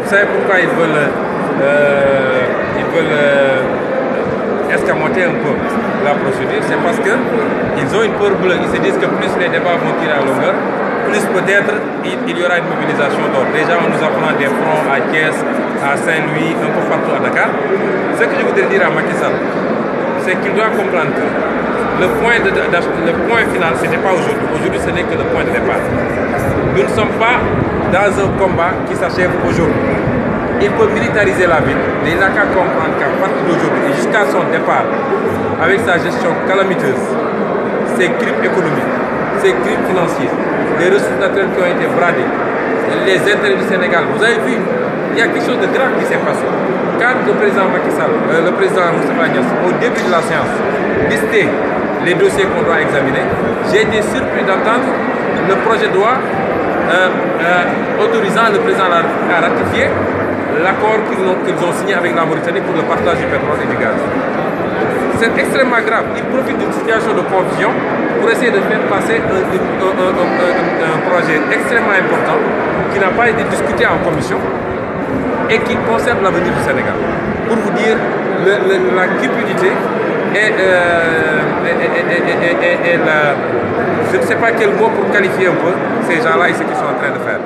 savez pourquoi ils veulent escamoter un peu la procédure? C'est parce qu'ils ont une peur bleue. Ils se disent que plus les débats vont tirer à longueur, plus peut-être il y aura une mobilisation d'autres. Déjà, on nous apprend des fronts à Thiès, à Saint-Louis, un peu partout à Dakar. Ce que je voudrais dire à Macky Sall, c'est qu'il doit comprendre que le point final, ce n'était pas aujourd'hui. Aujourd'hui, ce n'est que le point de départ. Nous ne sommes pas dans un combat qui s'achève aujourd'hui. Il peut militariser la ville, mais il n'a qu'à comprendre qu'à partir d'aujourd'hui et jusqu'à son départ, avec sa gestion calamiteuse, ses crimes économiques, ses crimes financiers, les ressources naturelles qui ont été bradées, les intérêts du Sénégal. Vous avez vu, il y a quelque chose de grave qui s'est passé. Quand le président Macky Sall, le président Moustapha Niasse, au début de la séance, listait les dossiers qu'on doit examiner, j'ai été surpris d'entendre le projet de loi autorisant le président à ratifier l'accord qu'ils ont signé avec la Mauritanie pour le partage du pétrole et du gaz. C'est extrêmement grave. Ils profitent d'une situation de confusion pour essayer de faire passer un projet extrêmement important qui n'a pas été discuté en commission et qui concerne l'avenir du Sénégal. Pour vous dire la cupidité et je ne sais pas quel mot pour qualifier un peu ces gens-là et ce qu'ils sont en train de faire.